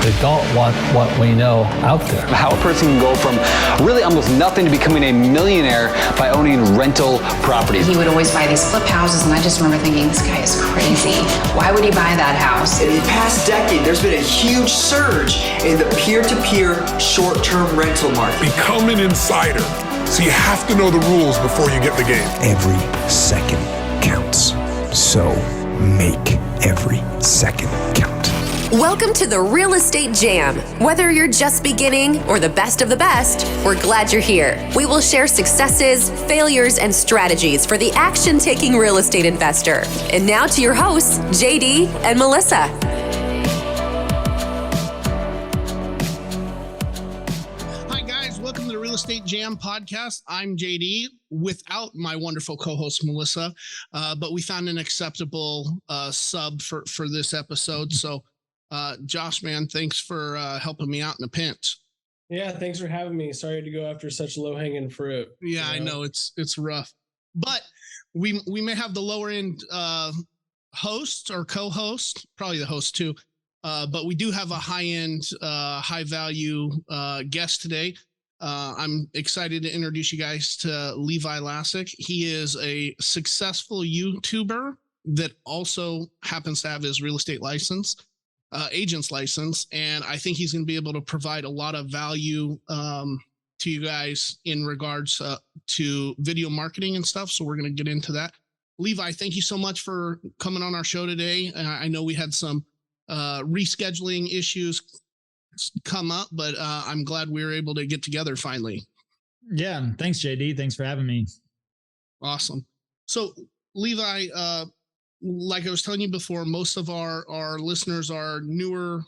They don't want what we know out there. How a person can go from really almost nothing to becoming a millionaire by owning rental properties. He would always buy these flip houses, and I just remember thinking, this guy is crazy. Why would he buy that house? In the past decade, there's been a huge surge in the peer-to-peer short-term rental market. Become an insider. So you have to know the rules before you get the game. Every second counts. So make every second count. Welcome to the Real Estate Jam. Whether you're just beginning or the best of the best, we're glad you're here. We will share successes, failures, and strategies for the action-taking real estate investor. And now to your hosts, JD and Melissa. Hi guys, welcome to the Real Estate Jam podcast. I'm JD without my wonderful co-host Melissa, but we found an acceptable sub for this episode. So Josh, man, thanks for helping me out in a pinch. Yeah, thanks for having me. Sorry to go after such low-hanging fruit. Yeah, I know it's rough, but we may have the lower end host or co-host, probably the host too, but we do have a high-end, high-value guest today. I'm excited to introduce you guys to Levi Lascsak. He is a successful YouTuber that also happens to have his real estate license. Agent's license, and I think he's going to be able to provide a lot of value to you guys in regards to video marketing and stuff. So we're going to get into that. Levi, thank you so much for coming on our show today. I know we had some rescheduling issues come up, but I'm glad we were able to get together finally. Yeah, thanks, JD. Thanks for having me. Awesome. So Levi, like I was telling you before, most of our listeners are newer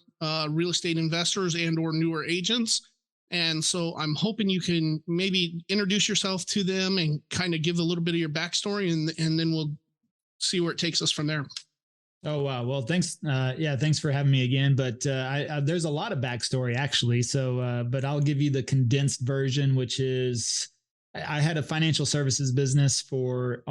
real estate investors and or newer agents. And so I'm hoping you can maybe introduce yourself to them and kind of give a little bit of your backstory, and then we'll see where it takes us from there. Oh, wow. Well, thanks. Thanks for having me again. But there's a lot of backstory, actually. So, but I'll give you the condensed version, which is I had a financial services business for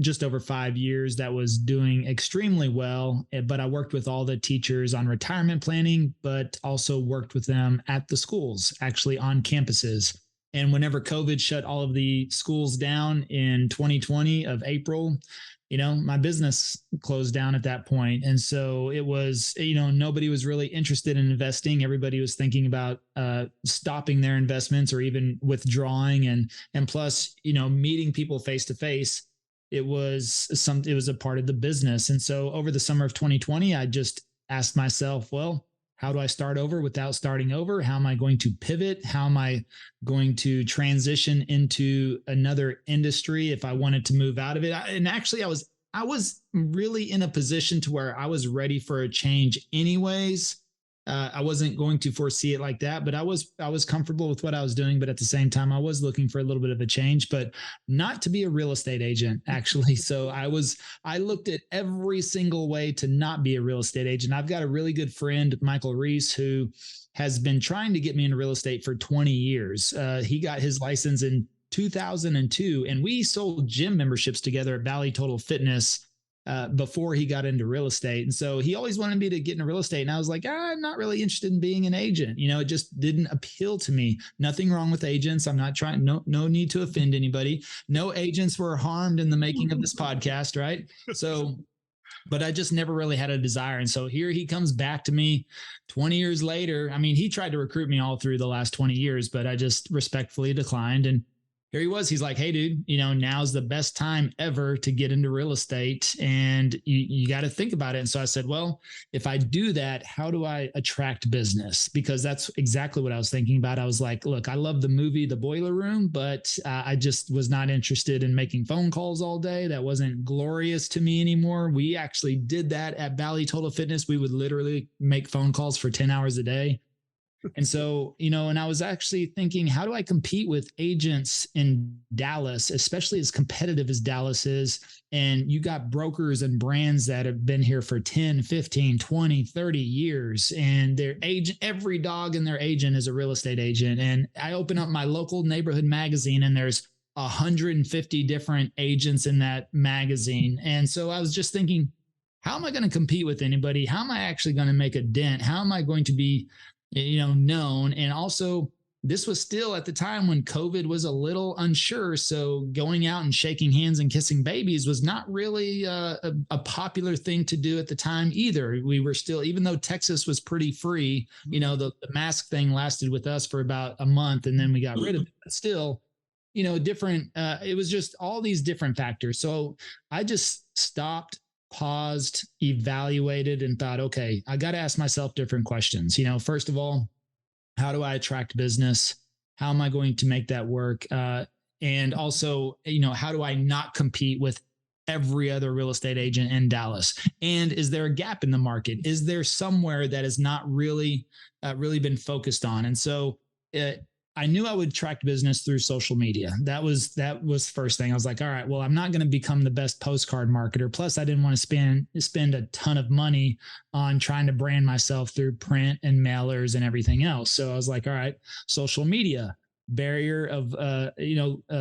just over 5 years that was doing extremely well. But I worked with all the teachers on retirement planning, but also worked with them at the schools, actually on campuses. And whenever COVID shut all of the schools down in 2020 of April, my business closed down at that point. And so it was, nobody was really interested in investing. Everybody was thinking about stopping their investments or even withdrawing. And plus, meeting people face to face, it was a part of the business. And so over the summer of 2020, I just asked myself, well, how do I start over without starting over? How am I going to pivot? How am I going to transition into another industry if I wanted to move out of it? And actually, I was really in a position to where I was ready for a change anyways. I wasn't going to foresee it like that, but I was comfortable with what I was doing. But at the same time, I was looking for a little bit of a change, but not to be a real estate agent, actually. So I looked at every single way to not be a real estate agent. I've got a really good friend, Michael Reese, who has been trying to get me into real estate for 20 years. He got his license in 2002, and we sold gym memberships together at Valley Total Fitness before he got into real estate. And so he always wanted me to get into real estate. And I was like, I'm not really interested in being an agent. It just didn't appeal to me. Nothing wrong with agents. I'm not trying, no need to offend anybody. No agents were harmed in the making of this podcast, right? So, but I just never really had a desire. And so here he comes back to me 20 years later. I mean, he tried to recruit me all through the last 20 years, but I just respectfully declined. And here he was. He's like, hey, dude, now's the best time ever to get into real estate, and you got to think about it. And so I said, well, if I do that, how do I attract business? Because that's exactly what I was thinking about. I was like, look, I love the movie The Boiler Room, but I just was not interested in making phone calls all day. That wasn't glorious to me anymore. We actually did that at Valley Total Fitness. We would literally make phone calls for 10 hours a day. And so, and I was actually thinking, how do I compete with agents in Dallas, especially as competitive as Dallas is? And you got brokers and brands that have been here for 10, 15, 20, 30 years, and their agent, every dog in their agent is a real estate agent. And I open up my local neighborhood magazine, and there's 150 different agents in that magazine. And so I was just thinking, how am I going to compete with anybody? How am I actually going to make a dent? How am I going to be, known? And also, this was still at the time when COVID was a little unsure. So going out and shaking hands and kissing babies was not really a popular thing to do at the time either. We were still, even though Texas was pretty free, the mask thing lasted with us for about a month and then we got rid of it. But still, different. It was just all these different factors. So I just stopped, paused, evaluated, and thought, okay, I got to ask myself different questions. First of all, how do I attract business? How am I going to make that work? And also, how do I not compete with every other real estate agent in Dallas? And is there a gap in the market? Is there somewhere that has not really been focused on? And so I knew I would attract business through social media. That was the first thing. I was like, all right, well, I'm not going to become the best postcard marketer. Plus, I didn't want to spend a ton of money on trying to brand myself through print and mailers and everything else. So I was like, all right, social media, barrier of,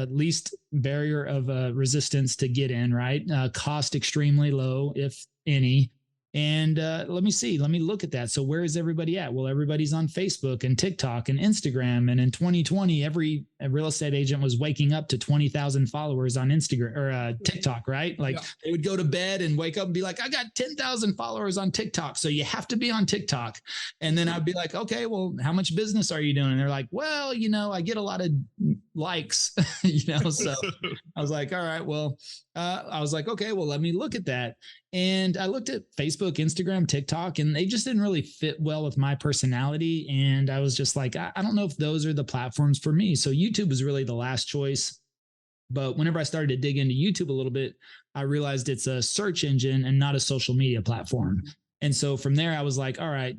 least barrier of resistance to get in, right? Cost extremely low, if any. And let me look at that. So where is everybody at? Well, everybody's on Facebook and TikTok and Instagram. And in 2020, every real estate agent was waking up to 20,000 followers on Instagram or TikTok, right? Like they would go to bed and wake up and be like, I got 10,000 followers on TikTok. So you have to be on TikTok. And then I'd be like, okay, well, how much business are you doing? And they're like, well, I get a lot of likes, so I was like, all right, well, I was like, okay, well, let me look at that. And I looked at Facebook, Instagram, TikTok, and they just didn't really fit well with my personality. And I was just like, I don't know if those are the platforms for me. So YouTube was really the last choice. But whenever I started to dig into YouTube a little bit, I realized it's a search engine and not a social media platform. And so from there, I was like, all right,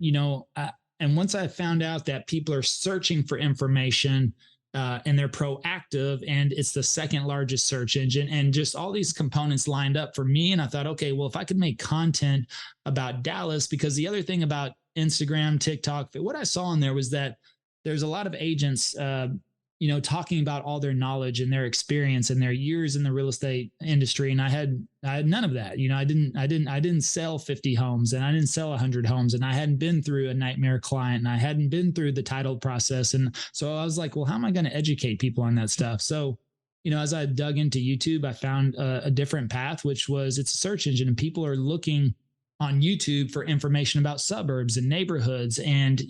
and once I found out that people are searching for information, and they're proactive, and it's the second largest search engine, and just all these components lined up for me. And I thought, okay, well, if I could make content about Dallas, because the other thing about Instagram, TikTok, what I saw in there was that there's a lot of agents, talking about all their knowledge and their experience and their years in the real estate industry. And I had none of that. I didn't sell 50 homes and I didn't sell 100 homes, and I hadn't been through a nightmare client and I hadn't been through the title process. And so I was like, well, how am I going to educate people on that stuff? So, as I dug into YouTube, I found a different path, which was it's a search engine and people are looking on YouTube for information about suburbs and neighborhoods. And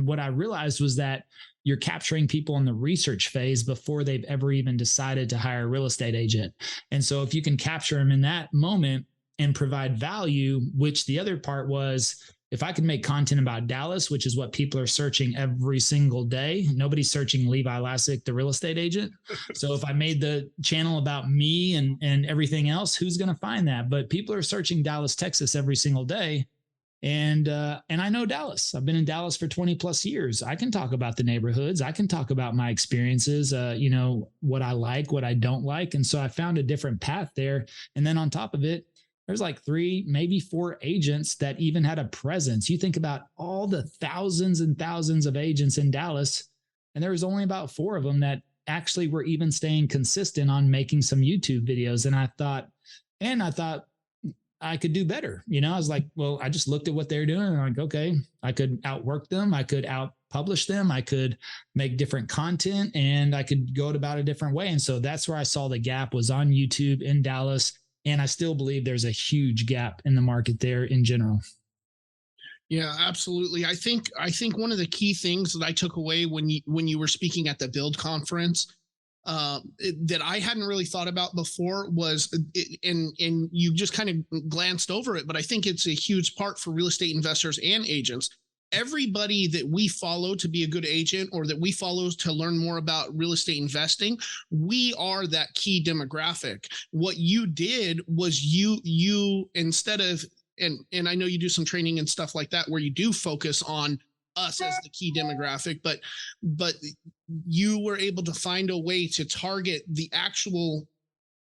what I realized was that you're capturing people in the research phase before they've ever even decided to hire a real estate agent. And so if you can capture them in that moment and provide value, which the other part was, if I could make content about Dallas, which is what people are searching every single day, nobody's searching Levi Lascsak, the real estate agent. So if I made the channel about me and everything else, who's going to find that? But people are searching Dallas, Texas every single day. And I know Dallas. I've been in Dallas for 20 plus years. I can talk about the neighborhoods. I can talk about my experiences, what I like, what I don't like. And so I found a different path there. And then on top of it, there's like 3, maybe 4 agents that even had a presence. You think about all the thousands and thousands of agents in Dallas, and there was only about 4 of them that actually were even staying consistent on making some YouTube videos. And I thought I could do better. I was like, well, I just looked at what they're doing and I'm like, okay, I could outwork them. I could out-publish them. I could make different content and I could go about a different way. And so that's where I saw the gap was on YouTube in Dallas. And I still believe there's a huge gap in the market there in general. Yeah, absolutely. I think one of the key things that I took away when you were speaking at the Build conference that I hadn't really thought about before was, and you just kind of glanced over it, but I think it's a huge part for real estate investors and agents. Everybody that we follow to be a good agent or that we follow to learn more about real estate investing, we are that key demographic. What you did was you instead of, and I know you do some training and stuff like that where you do focus on us as the key demographic, but you were able to find a way to target the actual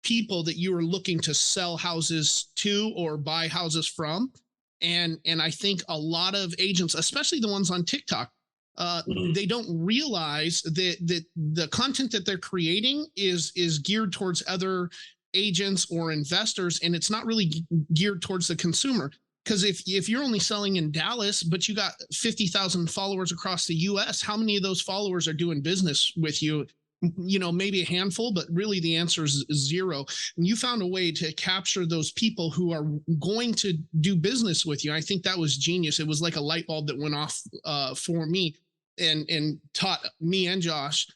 people that you were looking to sell houses to or buy houses from. And I think a lot of agents, especially the ones on TikTok, they don't realize that the content that they're creating is geared towards other agents or investors, and it's not really geared towards the consumer. Because if you're only selling in Dallas, but you got 50,000 followers across the US, how many of those followers are doing business with you? You know, maybe a handful, but really the answer is zero. And you found a way to capture those people who are going to do business with you. I think that was genius. It was like a light bulb that went off for me and taught me and Josh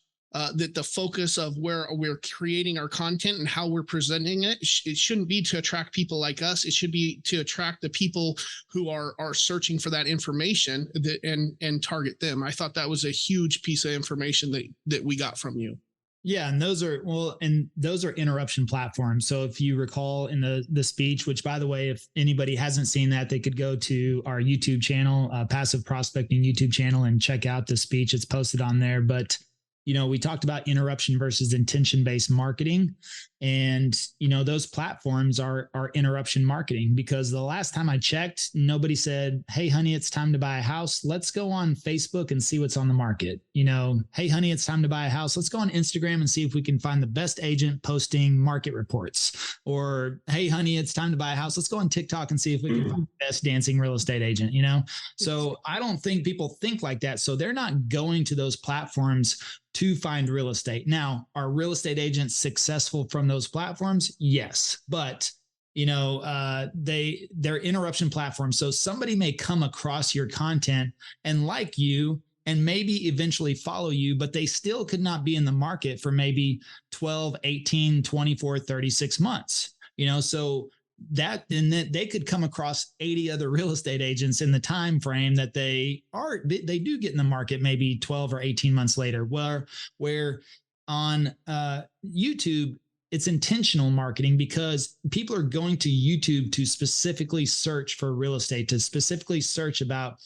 that the focus of where we're creating our content and how we're presenting it, it shouldn't be to attract people like us. It should be to attract the people who are searching for that information and target them. I thought that was a huge piece of information that we got from you. Yeah, and those are interruption platforms. So if you recall in the speech, which by the way, if anybody hasn't seen that, they could go to our YouTube channel, Passive Prospecting YouTube channel, and check out the speech. It's posted on there. But you know, we talked about interruption versus intention-based marketing. And, you know, those platforms are interruption marketing, because the last time I checked, nobody said, hey, honey, it's time to buy a house. Let's go on Facebook and see what's on the market. You know, hey, honey, it's time to buy a house. Let's go on Instagram and see if we can find the best agent posting market reports. Or, hey, honey, it's time to buy a house. Let's go on TikTok and see if we can find the best dancing real estate agent, you know? So I don't think people think like that. So they're not going to those platforms to find real estate. Now, are real estate agents successful from those platforms? Yes, but you know, they're interruption platforms. So somebody may come across your content and like you and maybe eventually follow you, but they still could not be in the market for maybe 12, 18, 24, 36 months. You know, so that, and then they could come across 80 other real estate agents in the time frame that they do get in the market maybe 12 or 18 months later. Where on YouTube, it's intentional marketing, because people are going to YouTube to specifically search for real estate, to specifically search about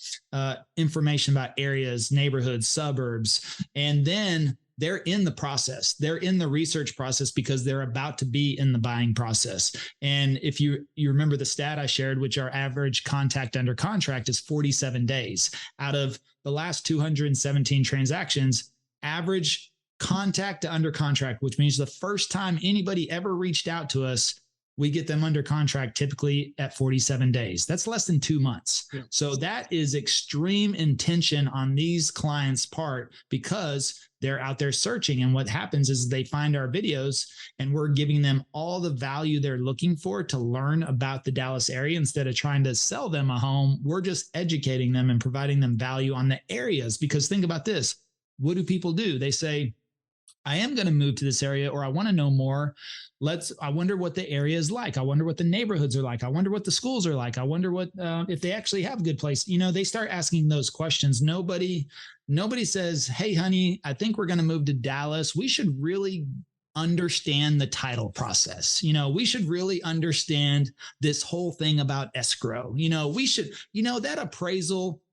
information about areas, neighborhoods, suburbs, and then they're in the process. They're in the research process because they're about to be in the buying process. And if you remember the stat I shared, which our average contact under contract is 47 days. Out of the last 217 transactions, average contact to under contract, which means the first time anybody ever reached out to us, we get them under contract typically at 47 days. That's less than 2 months. Yeah. So that is extreme intention on these clients' part, because they're out there searching. And what happens is they find our videos and we're giving them all the value they're looking for to learn about the Dallas area. Instead of trying to sell them a home, we're just educating them and providing them value on the areas. Because think about this. What do people do? They say, I am going to move to this area, or I want to know more. I wonder what the area is like. I wonder what the neighborhoods are like. I wonder what the schools are like. I wonder what, if they actually have a good place. You know, they start asking those questions. Nobody says, hey, honey, I think we're going to move to Dallas. We should really understand the title process. You know, we should really understand this whole thing about escrow. You know, we should, you know, that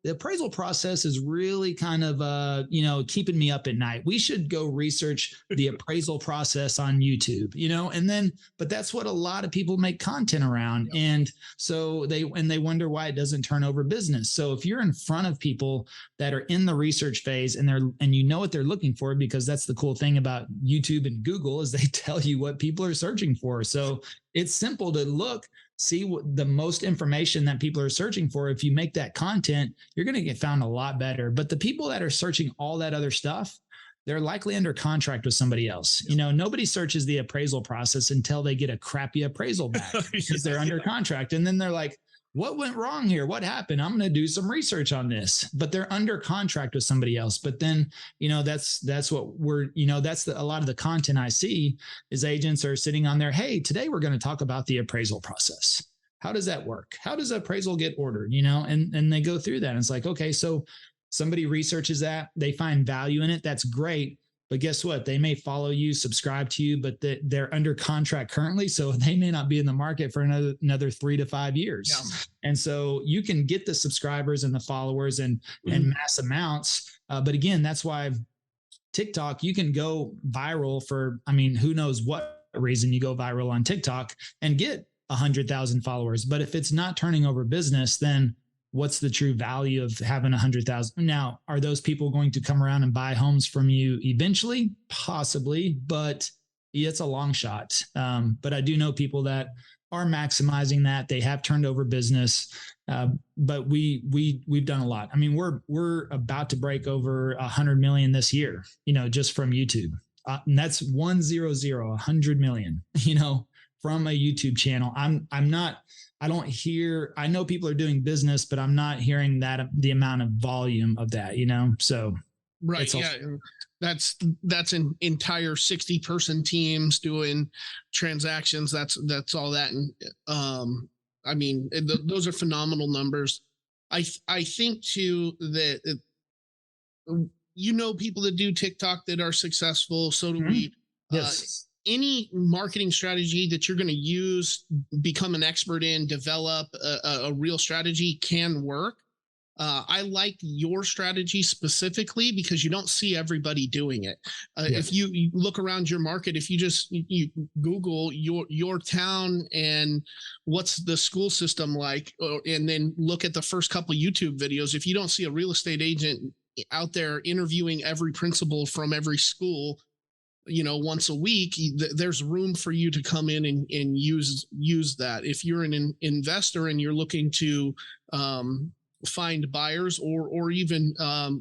the appraisal process is really kind of, you know, keeping me up at night. We should go research the appraisal process on YouTube, you know, and then, but that's what a lot of people make content around. And so they wonder why it doesn't turn over business. So if you're in front of people that are in the research phase and you know what they're looking for, because that's the cool thing about YouTube and Google is they tell you what people are searching for. So it's simple to see what the most information that people are searching for. If you make that content, you're going to get found a lot better. But the people that are searching all that other stuff, they're likely under contract with somebody else. You know, nobody searches the appraisal process until they get a crappy appraisal back because they're under contract. And then they're like, what went wrong here? What happened? I'm going to do some research on this, but they're under contract with somebody else. But then, you know, that's what we're, you know, that's a lot of the content I see is agents are sitting on there. Hey, today we're going to talk about the appraisal process. How does that work? How does appraisal get ordered? You know, and they go through that. And it's like, okay, so somebody researches that, they find value in it. That's great. But guess what? They may follow you, subscribe to you, but they're under contract currently. So they may not be in the market for another 3 to 5 years. Yeah. And so you can get the subscribers and the followers and mass amounts. But again, that's why TikTok, you can go viral for, I mean, who knows what reason you go viral on TikTok and get 100,000 followers. But if it's not turning over business, then what's the true value of having 100,000? Now, are those people going to come around and buy homes from you eventually? Possibly, but it's a long shot. But I do know people that are maximizing that. They have turned over business. But we've done a lot. I mean, we're about to break over 100 million this year, just from YouTube. And that's 100 million, from a YouTube channel. I know people are doing business, but I'm not hearing the amount of volume of that, so. Right. Yeah. That's an entire 60-person teams doing transactions. That's all that. And, I mean, those are phenomenal numbers. I think too that, people that do TikTok that are successful. So do we. Yes. Any marketing strategy that you're going to use, become an expert in, develop a real strategy can work. I like your strategy specifically because you don't see everybody doing it. If you look around your market, if you Google your town and what's the school system like, and then look at the first couple YouTube videos, if you don't see a real estate agent out there interviewing every principal from every school, once a week, there's room for you to come in and use that. If you're an investor and you're looking to find buyers or even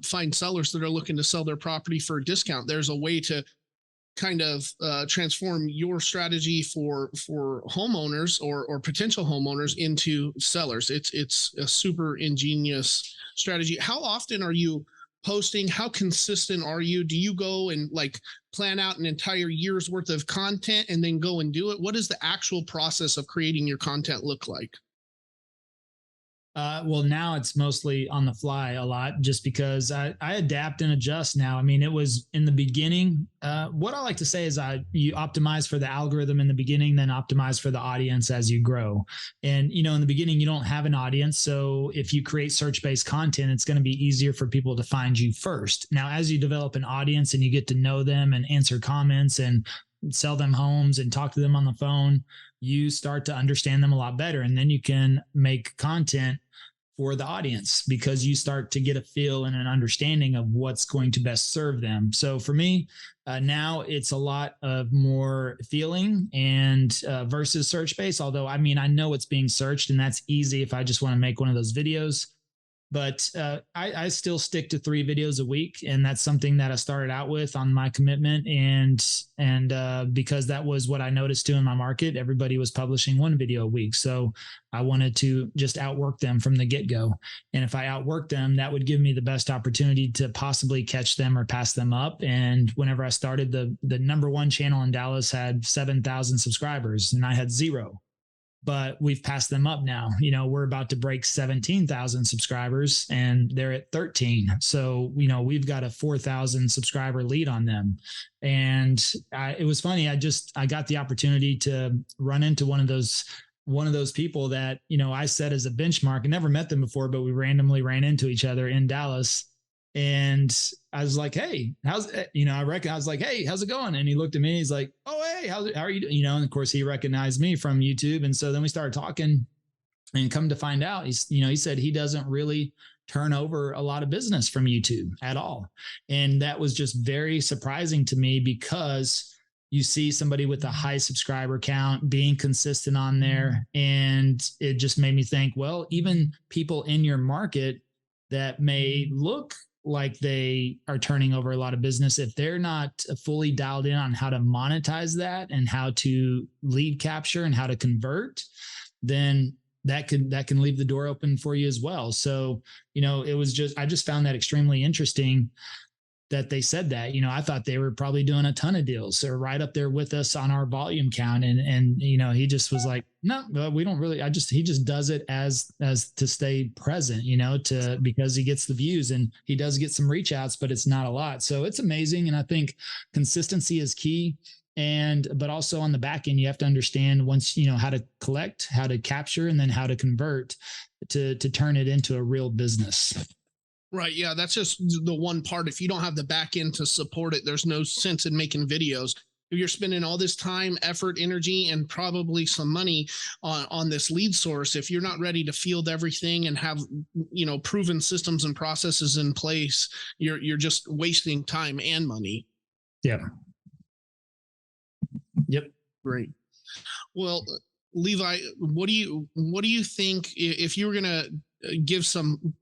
find sellers that are looking to sell their property for a discount, there's a way to kind of transform your strategy for homeowners or potential homeowners into sellers. It's a super ingenious strategy. How often are you posting? How consistent are you? Do you go and plan out an entire year's worth of content and then go and do it? What does the actual process of creating your content look like? Well, now it's mostly on the fly a lot just because I adapt and adjust now. I mean, it was in the beginning. What I like to say is you optimize for the algorithm in the beginning, then optimize for the audience as you grow. And, in the beginning, you don't have an audience. So if you create search-based content, it's going to be easier for people to find you first. Now, as you develop an audience and you get to know them and answer comments and sell them homes and talk to them on the phone, you start to understand them a lot better. And then you can make content for the audience because you start to get a feel and an understanding of what's going to best serve them. So for me, now it's a lot of more feeling and versus search-based, although I know it's being searched and that's easy if I just want to make one of those videos. But I still stick to 3 videos a week, and that's something that I started out with on my commitment, and because that was what I noticed too in my market. Everybody was publishing 1 video a week, so I wanted to just outwork them from the get-go. And if I outworked them, that would give me the best opportunity to possibly catch them or pass them up. And whenever I started, the number 1 channel in Dallas had 7,000 subscribers, and I had 0. But we've passed them up now. We're about to break 17,000 subscribers and they're at 13. So, we've got a 4,000 subscriber lead on them. And it was funny. I got the opportunity to run into one of those people that, I set as a benchmark. I never met them before, but we randomly ran into each other in Dallas. And I was like, hey, I was like, hey, how's it going? And he looked at me, he's like, oh, hey, how are you doing? And of course he recognized me from YouTube. And so then we started talking, and come to find out, he said he doesn't really turn over a lot of business from YouTube at all. And that was just very surprising to me because you see somebody with a high subscriber count being consistent on there. And it just made me think, well, even people in your market that may look like they are turning over a lot of business, if they're not fully dialed in on how to monetize that and how to lead capture and how to convert, then that can leave the door open for you as well. So, I just found that extremely interesting that they said that. I thought they were probably doing a ton of deals. They're right up there with us on our volume count. And he just was like, no, we don't really, he just does it as to stay present, because he gets the views and he does get some reach outs, but it's not a lot. So it's amazing. And I think consistency is key. But also on the back end, you have to understand once, how to collect, how to capture, and then how to convert to turn it into a real business. Right. Yeah. That's just the one part. If you don't have the back end to support it, there's no sense in making videos. If you're spending all this time, effort, energy, and probably some money on this lead source, if you're not ready to field everything and have, proven systems and processes in place, you're just wasting time and money. Yeah. Yep. Great. Well, Levi, what do you think if you were going to give some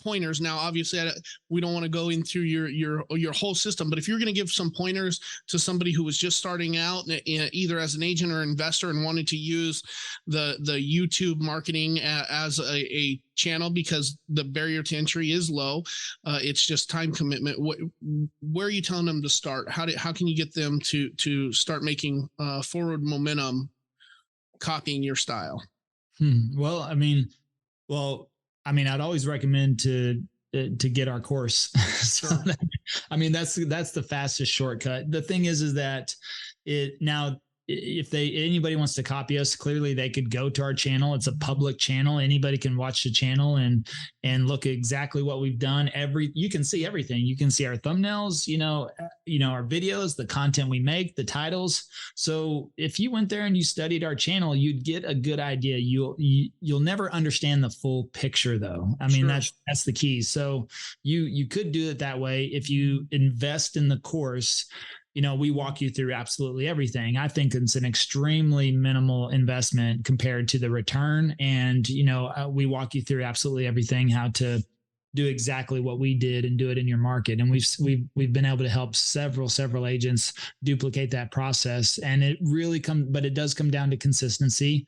pointers? Now, obviously, we don't want to go into your whole system, but if you're going to give some pointers to somebody who was just starting out, either as an agent or investor, and wanted to use the YouTube marketing as a channel, because the barrier to entry is low, it's just time commitment. Where are you telling them to start? How can you get them to start making forward momentum, copying your style? Well, I'd always recommend to get our course. So that's the fastest shortcut. The thing is that if anybody wants to copy us, clearly they could go to our channel. It's a public channel. Anybody can watch the channel and look at exactly what we've done. You can see everything. You can see our thumbnails, our videos, the content we make, the titles. So if you went there and you studied our channel, you'd get a good idea. You'll never understand the full picture though. Sure. That's the key. So you could do it that way. If you invest in the course, we walk you through absolutely everything. I think it's an extremely minimal investment compared to the return. And, we walk you through absolutely everything, how to do exactly what we did and do it in your market. And we've been able to help several agents duplicate that process. And it does come down to consistency.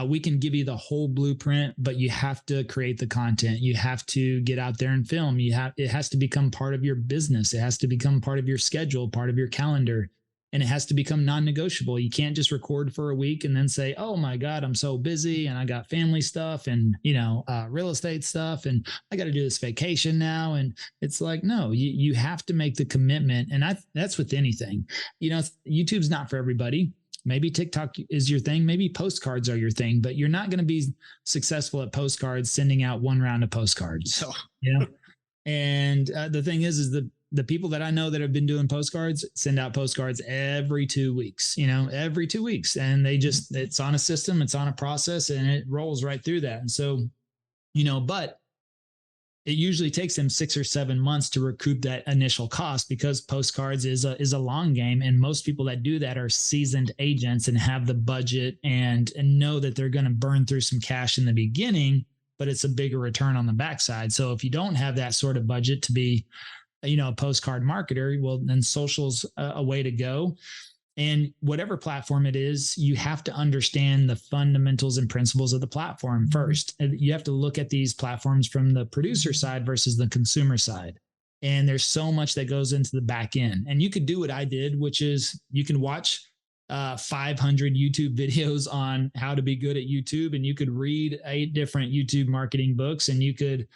We can give you the whole blueprint, but you have to create the content. You have to get out there and film. It has to become part of your business. It has to become part of your schedule, part of your calendar, and it has to become non-negotiable. You can't just record for a week and then say, "Oh my God, I'm so busy and I got family stuff and, real estate stuff and I got to do this vacation now." And it's like, no, you have to make the commitment. And that's with anything. YouTube's not for everybody. Maybe TikTok is your thing. Maybe postcards are your thing, but you're not going to be successful at postcards, sending out one round of postcards. And the thing is the people that I know that have been doing postcards send out postcards every 2 weeks, every 2 weeks. And it's on a system, it's on a process, and it rolls right through that. And so, but it usually takes them 6 or 7 months to recoup that initial cost, because postcards is a long game. And most people that do that are seasoned agents and have the budget and know that they're going to burn through some cash in the beginning, but it's a bigger return on the backside. So if you don't have that sort of budget to be, a postcard marketer, well, then social's a way to go. And whatever platform it is, you have to understand the fundamentals and principles of the platform first. You have to look at these platforms from the producer side versus the consumer side. And there's so much that goes into the back end. And you could do what I did, which is you can watch 500 YouTube videos on how to be good at YouTube. And you could read 8 different YouTube marketing books, and you could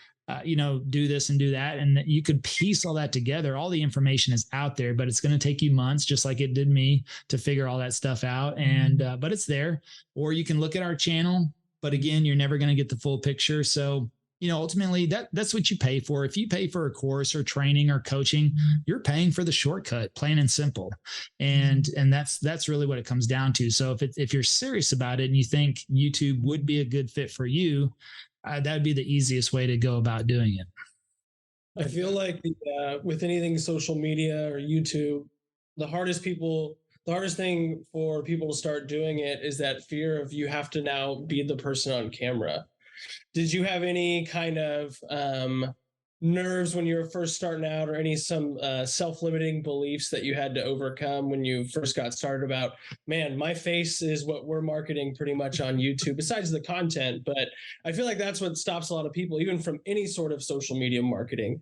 do this and do that. And you could piece all that together. All the information is out there, but it's going to take you months, just like it did me, to figure all that stuff out. And, but it's there. Or you can look at our channel, but again, you're never going to get the full picture. So, ultimately that's what you pay for. If you pay for a course or training or coaching, you're paying for the shortcut, plain and simple. And that's really what it comes down to. So if you're serious about it and you think YouTube would be a good fit for you, that would be the easiest way to go about doing it. I feel like with anything social media or YouTube, the hardest thing for people to start doing it is that fear of you have to now be the person on camera. Did you have any kind of nerves when you were first starting out, or some self-limiting beliefs that you had to overcome when you first got started about, man, my face is what we're marketing pretty much on YouTube, besides the content? But I feel like that's what stops a lot of people, even from any sort of social media marketing.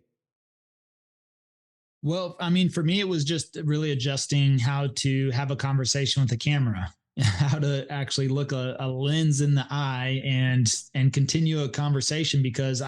Well, for me, it was just really adjusting how to have a conversation with the camera, how to actually look a lens in the eye and continue a conversation, because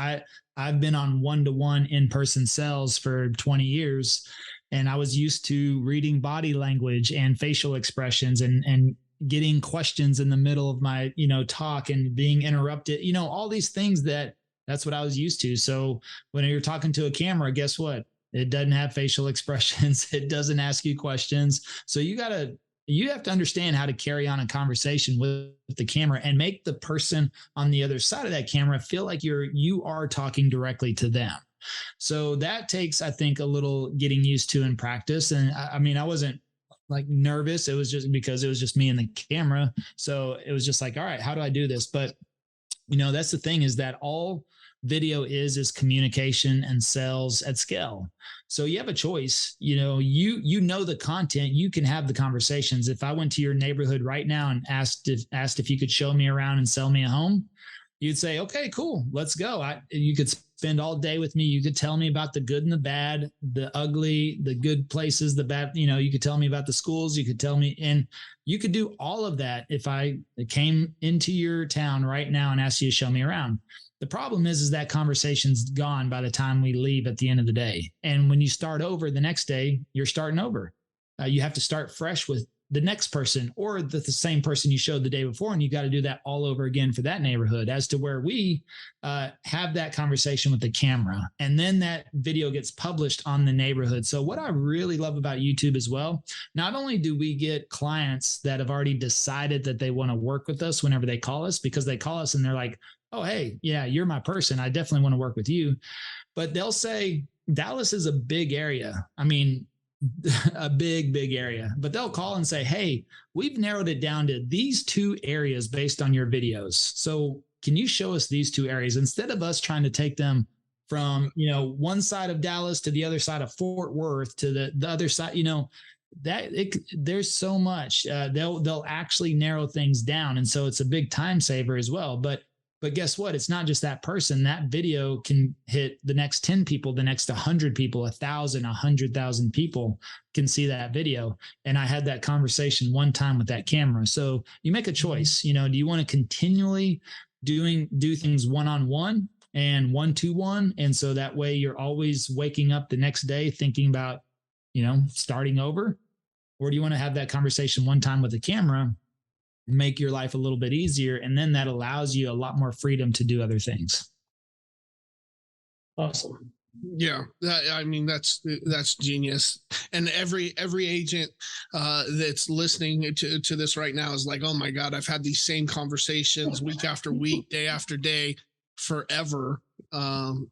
I've been on one-to-one in-person sales for 20 years, and I was used to reading body language and facial expressions and getting questions in the middle of my, talk and being interrupted, all these things that's what I was used to. So when you're talking to a camera, guess what? It doesn't have facial expressions. It doesn't ask you questions. So you have to understand how to carry on a conversation with the camera and make the person on the other side of that camera feel like you are talking directly to them. So that takes, I think, a little getting used to in practice. And I wasn't like nervous. It was just because it was just me and the camera. So it was just like, all right, how do I do this? But that's the thing, is that all video is communication and sales at scale. So you have a choice. You know the content, you can have the conversations. If I went to your neighborhood right now and asked if you could show me around and sell me a home, you'd say, okay, cool, let's go. You could spend all day with me. You could tell me about the good and the bad, the ugly, the good places, the bad, you could tell me about the schools. You could tell me, and you could do all of that if I came into your town right now and asked you to show me around. The problem is that conversation's gone by the time we leave at the end of the day. And when you start over the next day, you're starting over. You have to start fresh with the next person, or the same person you showed the day before. And you got to do that all over again for that neighborhood, as to where we have that conversation with the camera. And then that video gets published on the neighborhood. So what I really love about YouTube as well, not only do we get clients that have already decided that they want to work with us whenever they call us, because they call us and they're like, oh, hey, yeah, you're my person, I definitely want to work with you. But they'll say, Dallas is a big area. I mean, a big area. But they'll call and say, hey, we've narrowed it down to these 2 areas based on your videos. So can you show us these 2 areas, instead of us trying to take them from, one side of Dallas to the other side of Fort Worth to the other side, there's so much. They'll actually narrow things down. And so it's a big time saver as well. But guess what? It's not just that person. That video can hit the next 10 people, the next 100 people, 1,000, 100,000 people can see that video. And I had that conversation one time with that camera. So you make a choice. Do you want to continually do things one-on-one and one-to-one? And so that way you're always waking up the next day thinking about, starting over? Or do you want to have that conversation one time with the camera, make your life a little bit easier, and then that allows you a lot more freedom to do other things? Awesome. Yeah, that's genius. And every agent that's listening to this right now is like, oh my God, I've had these same conversations week after week, day after day, forever.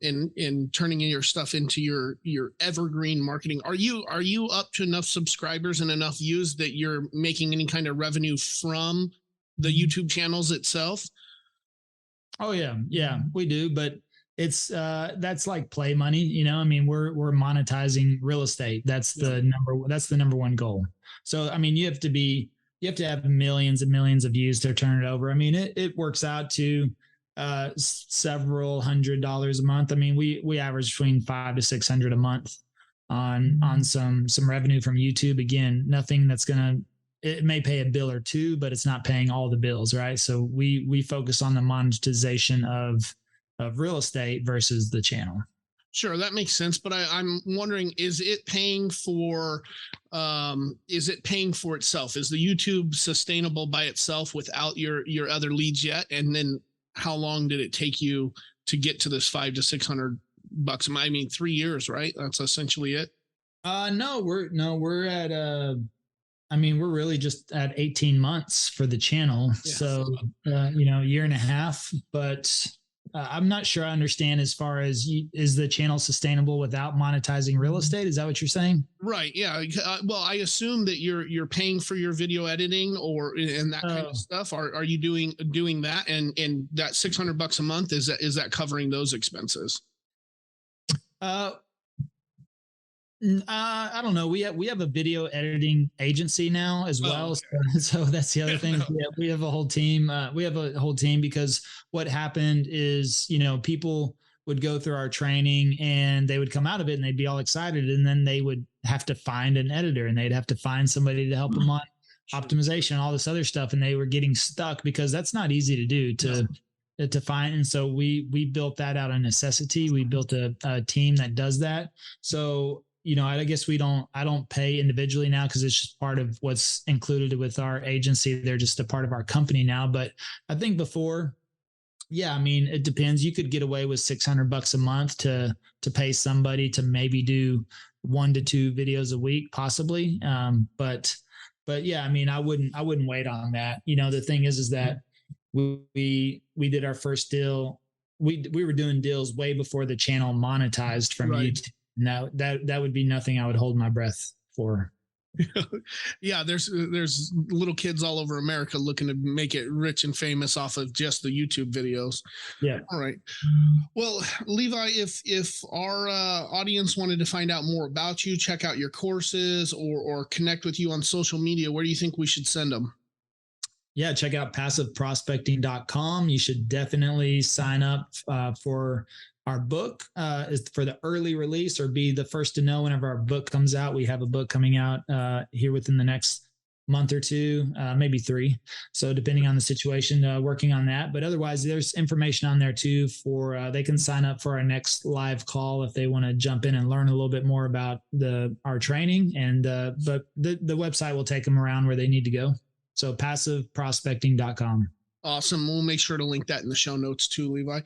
In turning your stuff into your evergreen marketing. Are you up to enough subscribers and enough views that you're making any kind of revenue from the YouTube channels itself? Oh yeah, we do. But it's that's like play money. I mean, we're monetizing real estate. That's the number one goal. So I mean, you have to have millions and millions of views to turn it over. I mean, it works out to several $100s a month. I mean, we average between $500 to $600 a month on some revenue from YouTube. Again, nothing that's it may pay a bill or two, but it's not paying all the bills, right? So we focus on the monetization of real estate versus the channel. Sure, that makes sense. But I'm wondering, is it paying for itself? Is the YouTube sustainable by itself without your other leads yet? And then how long did it take you to get to this $500 to $600? I mean, 3 years, right? That's essentially it. No, we're at we're really just at 18 months for the channel. Yeah. So, a year and a half, but I'm not sure I understand as far as is the channel sustainable without monetizing real estate? Is that what you're saying? Right. Yeah. Well, I assume that you're paying for your video editing and that kind of stuff. Are you doing that? And that $600 a month, is that covering those expenses? I don't know. We have a video editing agency now as well. Okay. So that's the other thing. We have a whole team. We have a whole team because what happened is, people would go through our training and they would come out of it and they'd be all excited. And then they would have to find an editor and they'd have to find somebody to help them on optimization, all this other stuff. And they were getting stuck because that's not easy to do to find. And so we built that out of necessity. We built a team that does that. So, I guess I don't pay individually now because it's just part of what's included with our agency. They're just a part of our company now. But I think before, it depends. You could get away with $600 a month to pay somebody to maybe do 1 to 2 videos a week, possibly. But yeah, I wouldn't wait on that. The thing is that we did our first deal. We were doing deals way before the channel monetized from YouTube. No, that would be nothing I would hold my breath for. Yeah, there's little kids all over America looking to make it rich and famous off of just the YouTube videos. Yeah. All right. Well, Levi, if our audience wanted to find out more about you, check out your courses, or connect with you on social media, where do you think we should send them? Yeah, check out passiveprospecting.com. You should definitely sign up for our book is for the early release, or be the first to know whenever our book comes out. We have a book coming out here within the next month or two, maybe 3. So depending on the situation, working on that. But otherwise, there's information on there too for they can sign up for our next live call if they want to jump in and learn a little bit more about our training. And but the website will take them around where they need to go. So passiveprospecting.com. Awesome. We'll make sure to link that in the show notes too, Levi.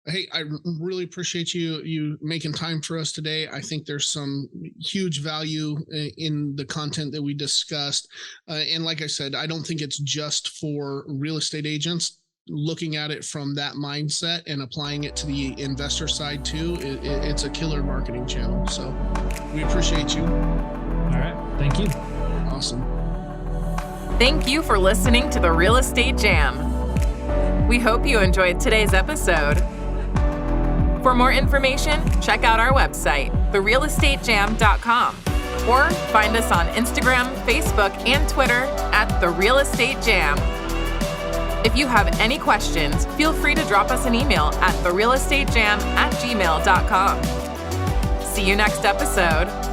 Hey, I really appreciate you making time for us today. I think there's some huge value in the content that we discussed. And like I said, I don't think it's just for real estate agents. Looking at it from that mindset and applying it to the investor side too, it's a killer marketing channel. So we appreciate you. All right. Thank you. Awesome. Thank you for listening to the Real Estate Jam. We hope you enjoyed today's episode. For more information, check out our website, therealestatejam.com, or find us on Instagram, Facebook, and Twitter at The Real Estate Jam. If you have any questions, feel free to drop us an email at therealestatejam@gmail.com. See you next episode.